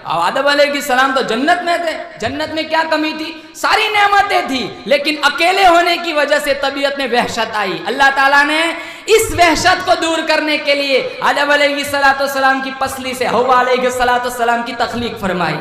آدم علیہ السلام تو جنت میں تھے، جنت میں کیا کمی تھی؟ ساری نعمتیں تھی، لیکن اکیلے ہونے کی وجہ سے طبیعت میں وحشت آئی۔ اللہ تعالیٰ نے اس وحشت کو دور کرنے کے لیے آدم علیہ السلام کی پسلی سے حوا علیہ السلام کی تخلیق فرمائی۔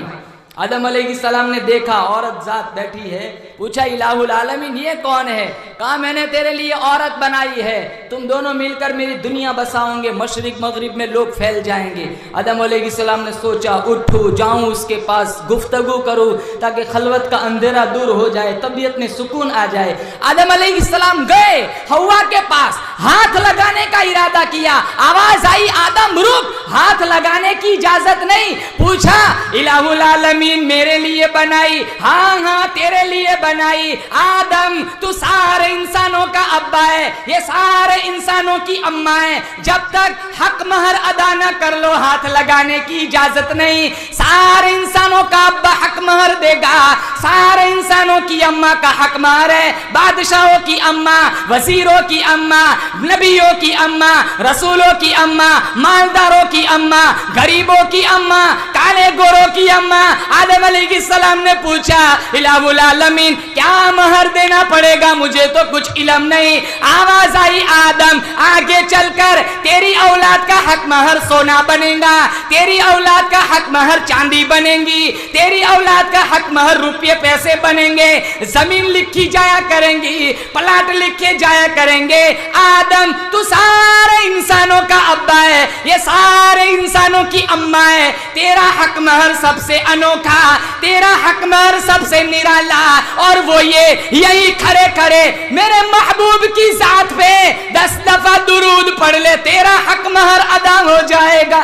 آدم علیہ السلام نے دیکھا عورت ذات بیٹھی ہے، پوچھا الہ العالمین یہ کون ہے؟ کہا میں نے تیرے لیے عورت بنائی ہے، تم دونوں مل کر میری دنیا بساؤں گے، مشرق مغرب میں لوگ پھیل جائیں گے۔ آدم علیہ السلام نے سوچا اٹھوں جاؤں اس کے پاس گفتگو کروں تاکہ خلوت کا اندھیرا دور ہو جائے، طبیعت میں سکون آ جائے۔ آدم علیہ السلام گئے حوا کے پاس، ہاتھ لگانے کا ارادہ کیا، آواز آئی آدم رک، ہاتھ لگانے کی اجازت نہیں۔ پوچھا الہ العالمین میرے لیے بنائی؟ ہاں ہاں تیرے لیے بنائی۔ آدم تو سارے انسانوں کا ابا ہے، یہ سارے انسانوں کی اماں ہے، جب تک حق مہر ادا نہ کر لو ہاتھ لگانے کی اجازت نہیں۔ سارے انسانوں کا ابا حق مہر دے گا، سارے انسانوں کی اماں کا حق مہر ہے، بادشاہوں کی اماں، وزیروں کی اماں، نبیوں کی اماں، رسولوں کی اماں، مالداروں کی اماں، غریبوں کی اماں، کالے گوروں کی اماں۔ آدم علیہ السلام نے پوچھا الہ العالمین کیا مہر دینا پڑے گا؟ مجھے تو کچھ علم نہیں۔ آواز آئی آدم آگے چل کر تیری اولاد کا حق مہر سونا بنے گا، تیری اولاد کا حق مہر چاندی بنے گی، تیری اولاد کا حق مہر روپے پیسے بنیں گے، زمین لکھی جایا کریں گی، پلاٹ لکھے جایا کریں گے۔ آدم تو سارے انسانوں کا ابا ہے، یہ سارے انسانوں کی اماں ہے، تیرا حق مہر سب سے انوکھا، تیرا حق مہر سب سے نرالا، اور وہ یہی کھڑے کھڑے میرے محبوب کی ذات پہ 10 دفعہ درود پڑھ لے، تیرا حق مہر ادا ہو جائے گا۔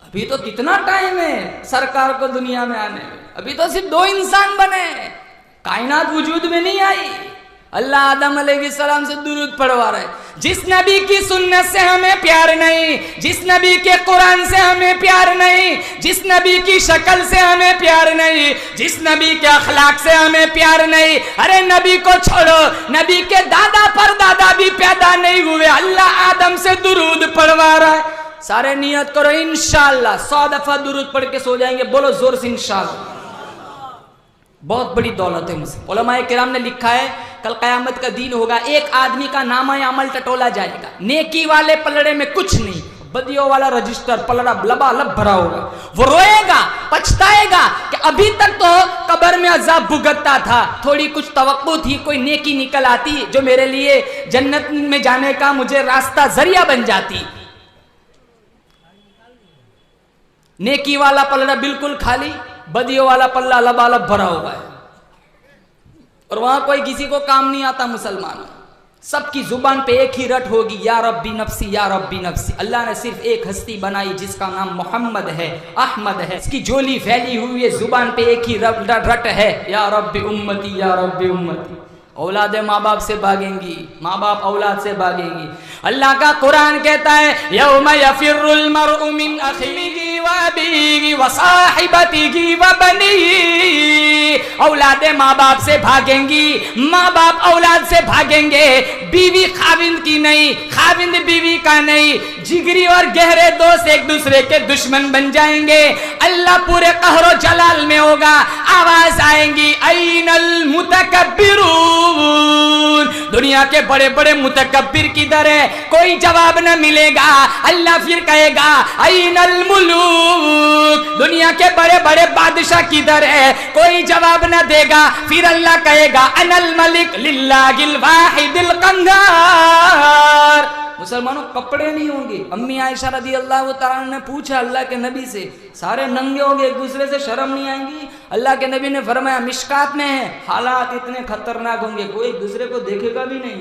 ابھی تو کتنا ٹائم ہے سرکار کو دنیا میں آنے میں، ابھی تو صرف 2 انسان بنے، کائنات وجود میں نہیں آئی۔ اللہ آدم علیہ السلام سے درود پڑھوا رہے۔ جس نبی کی سنت سے ہمیں پیار نہیں، جس نبی کے قرآن سے ہمیں پیار نہیں، جس نبی کی شکل سے ہمیں پیار نہیں، جس نبی کے اخلاق سے ہمیں پیار نہیں، ارے نبی کو چھوڑو، نبی کے دادا پر دادا بھی پیدا نہیں ہوئے، اللہ آدم سے درود پڑھوا رہا ہے۔ سارے نیت کرو انشاءاللہ 100 دفعہ درود پڑھ کے سو جائیں گے، بولو زور سے انشاءاللہ۔ بہت بڑی دولت ہے مسلم۔ علماء کرام نے لکھا ہے کل قیامت کا دن ہوگا، ایک آدمی کا نامہ عمل ٹٹولا جائے گا، نیکی والے پلڑے میں کچھ نہیں، بدیوں والا رجسٹر پلڑا لبالب بھرا ہوگا۔ وہ روئے گا، پچھتائے گا کہ ابھی تک تو قبر میں عذاب بھگتتا تھا، تھوڑی کچھ توقع تھی کوئی نیکی نکل آتی جو میرے لیے جنت میں جانے کا مجھے راستہ ذریعہ بن جاتی۔ نیکی والا پلڑا بالکل خالی، بدیوں والا پلڑا لبالب بھرا ہوا ہے، اور وہاں کوئی کسی کو کام نہیں آتا۔ مسلمانوں سب کی زبان پہ ایک ہی رٹ ہوگی، یا ربی نفسی یا ربی نفسی۔ اللہ نے صرف ایک ہستی بنائی جس کا نام محمد ہے، احمد ہے، اس کی جولی پھیلی ہوئی ہے، زبان پہ ایک ہی رٹ ہے، یا ربی امتی یا ربی امتی۔ اولادیں ماں باپ سے بھاگیں گی، ماں باپ اولاد سے بھاگیں گی۔ اللہ کا قرآن کہتا ہے یوم یفر المرء من اخیہ وابیہ وصاحبتہ وبنیہ۔ اولادیں ماں باپ سے بھاگیں گی، ماں باپ اولاد سے بھاگیں گے، بیوی خاوند کی نہیں، خاوند بیوی کا نہیں، جگری اور گہرے دوست ایک دوسرے کے دشمن بن جائیں گے۔ اللہ پورے قہر و جلال میں ہوگا، آواز آئیں گی این المتکبرون، دنیا کے بڑے بڑے متکبر کدھر ہے؟ کوئی جواب نہ ملے گا۔ اللہ پھر کہے گا این الملوک، دنیا کے بڑے بڑے بادشاہ کدھر ہے؟ کوئی جواب نہ دے گا۔ پھر اللہ کہے گا انا الملک للہ الواحد القہار۔ مسلمانوں کپڑے نہیں ہوں گے۔ امی عائشہ رضی اللہ تعالیٰ نے پوچھا اللہ کے نبی سے، سارے ننگے ہوں گے، ایک دوسرے سے شرم نہیں آئیں گی؟ اللہ کے نبی نے فرمایا مشکات میں ہے، حالات اتنے خطرناک ہوں گے کوئی ایک دوسرے کو دیکھے گا بھی نہیں۔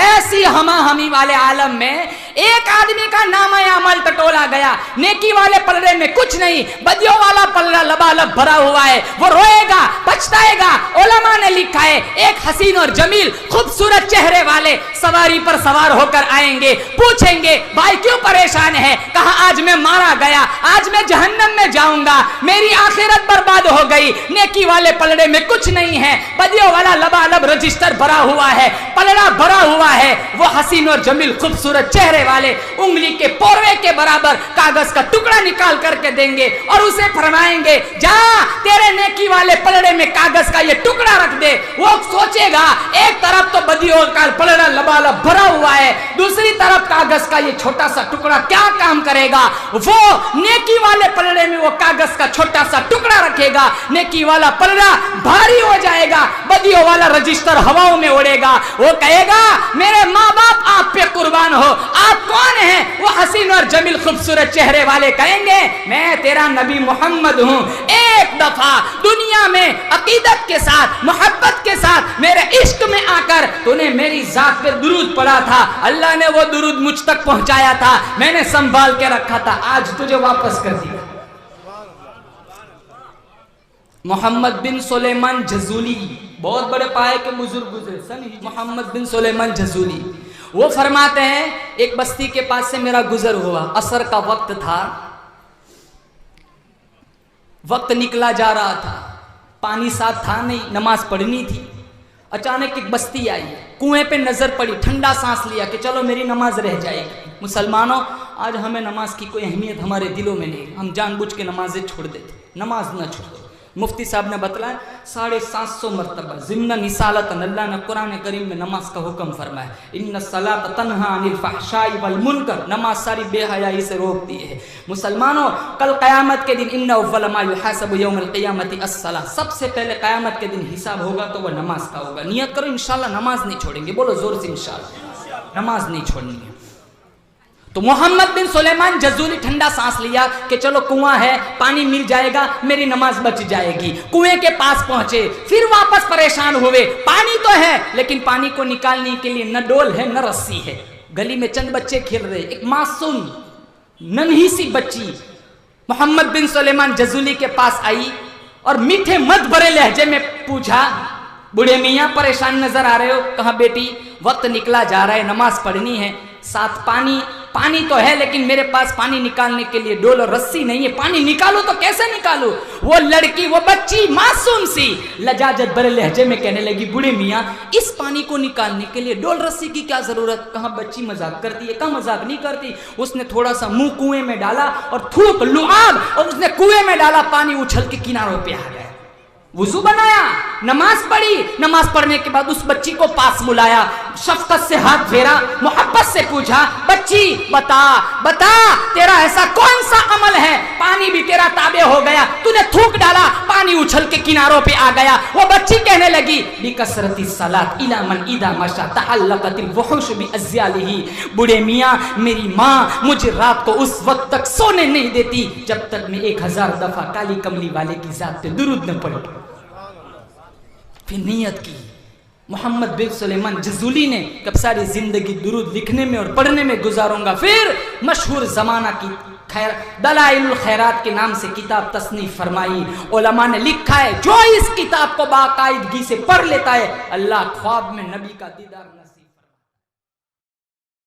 ایسی ہما ہمی والے عالم میں ایک آدمی کا نامہ عمل ٹٹولا गया, नेकी वाले पलड़े में कुछ नहीं, बदियों वाला पलड़ा लबालब भरा हुआ है, वो रोएगा, पछताएगा। उलमा ने लिखा है एक हसीन और जमील खूबसूरत चेहरे वाले सवारी पर सवार होकर आएंगे, पूछेंगे भाई क्यों परेशान है? कहा आज मैं मारा गया, आज मैं जहन्नम में जाऊंगा, मेरी आखिरत बर्बाद हो गई। नेकी वाले पलड़े में कुछ नहीं है, बदियों वाला लबालब रजिस्टर भरा हुआ है, पलड़ा भरा हुआ है। वो हसीन और जमील खूबसूरत चेहरे वाले उंगली के पोरवे के बराबर कागज का टुकड़ा निकाल करके देंगे और उसे फरमाएंगे जा तेरे नेकी वाले पलड़े में कागज का ये टुकड़ा रख दे। वो सोचेगा एक तरफ तो बदियों का पलड़ा लबालब भरा हुआ है, दूसरी तरफ कागज का ये छोटा सा टुकड़ा क्या काम करेगा? वो नेकी वाले पलड़े में वो कागज का छोटा सा टुकड़ा रखेगा, नेकी वाला पलड़ा भारी हो जाएगा, बदियों वाला रजिस्टर हवाओं में उड़ेगा। वो कहेगा मेरे माँ बाप आप पे कुर्बान हो, आप कौन हैं? वो हसीन और जमील खूबसूरत चेहरे वाले कहेंगे मैं तेरा नबी मोहम्मद हूँ। एक दफा दुनिया में अकीदत के साथ, मोहब्बत के साथ, मेरे इश्क में आकर तूने मेरी जात पे दुरूद पढ़ा था, अल्लाह ने वो दुरूद मुझ तक पहुंचाया था, मैंने संभाल के रखा था, आज तुझे वापस कर दिया। मोहम्मद बिन सुलेमान जजूली बहुत बड़े पाए के बुजुर्ग गुजरे सन, मोहम्मद बिन सुलेमान जजूली वो फरमाते हैं एक बस्ती के पास से मेरा गुजर हुआ, असर का वक्त था, वक्त निकला जा रहा था, पानी साथ था नहीं, नमाज पढ़नी थी। अचानक एक बस्ती आई, कुएं पे नजर पड़ी, ठंडा सांस लिया कि चलो मेरी नमाज रह जाएगी। मुसलमानों आज हमें नमाज की कोई अहमियत हमारे दिलों में नहीं, हम जानबूझ के नमाजें छोड़ देते, नमाज न छोड़ो। मुफ्ती साहब ने बतलाया 750 मरतबा ज़िम्न निसालतन अल्लाह ने कुरान करीम में नमाज का हुक्म फरमाया, इन्ना सलात तन्हा अनिल फहशाई वल मुनकर, नमाज सारी बेहयाई से रोकती है। मुसलमानों कल क़यामत के दिन इन्ना अव्वल मा युहासबु यौमल क़ियामति अस्सलाह, सबसे पहले क़यामत के दिन हिसाब होगा तो वह नमाज का होगा। नियत करो इंशाल्लाह नमाज नहीं छोड़ेंगे, बोलो जोर से इंशाल्लाह नमाज नहीं छोड़नी है। तो मोहम्मद बिन सुलेमान जजूली ठंडा सांस लिया कि चलो कुआं है, पानी मिल जाएगा, मेरी नमाज बच जाएगी। कुएं के पास पहुंचे, फिर वापस परेशान हुए, पानी तो है लेकिन पानी को निकालने के लिए न डोल है न रस्सी है। गली में चंद बच्चे खेल रहे, एक मासूम नन्ही सी बच्ची मोहम्मद बिन सुलेमान जजूली के पास आई और मीठे मत भरे लहजे में पूछा, बूढ़े मियाँ परेशान नजर आ रहे हो? कहा बेटी वक्त निकला जा रहा है, नमाज पढ़नी है, साथ पानी तो है लेकिन मेरे पास पानी निकालने के लिए डोल और रस्सी नहीं है, पानी निकालो तो कैसे निकालो? वो लड़की, वो बच्ची मासूम सी लजाजत भरे लहजे में कहने लगी, बूढ़े मियाँ इस पानी को निकालने के लिए डोल रस्सी की क्या जरूरत? कहा बच्ची मजाक करती है। कहा मजाक नहीं करती। उसने थोड़ा सा मुंह कुएं में डाला और थूक लुआब और उसने कुएं में डाला, पानी उछल के किनारों पे आ गया। वुजू बनाया, नमाज पढ़ी, नमाज पढ़ने के बाद उस बच्ची को पास बुलाया, शफकत से हाथ फेरा, मोहब्बत से पूछा, बच्ची बता तेरा ऐसा कौन सा अमल है, पानी भी तेरा ताबे हो गया, तूने थूक डाला, पानी उछल के किनारों पे आ गया। वो बच्ची कहने लगी, बिकसरती सलात इला मन इदा मशा तअल्लक़तिल वहुश बि अज़्यालिही, बूढ़े मियाँ मेरी माँ मुझे रात को उस वक्त तक सोने नहीं देती जब तक मैं 1000 दफा काली कमली वाले की जात पे दुरूद न पढ़ूं। फिर नियत की, मोहम्मद बिन सुलेमान जजूली ने कब सारी जिंदगी दुरूद लिखने में और पढ़ने में गुजारूंगा। फिर मशहूर जमाना की खैर दलाइलुल खैरात के नाम से किताब तसनीफ फरमाई। उलमा ने लिखा है जो इस किताब को बाकायदगी से पढ़ लेता है अल्लाह ख्वाब में नबी का दीदार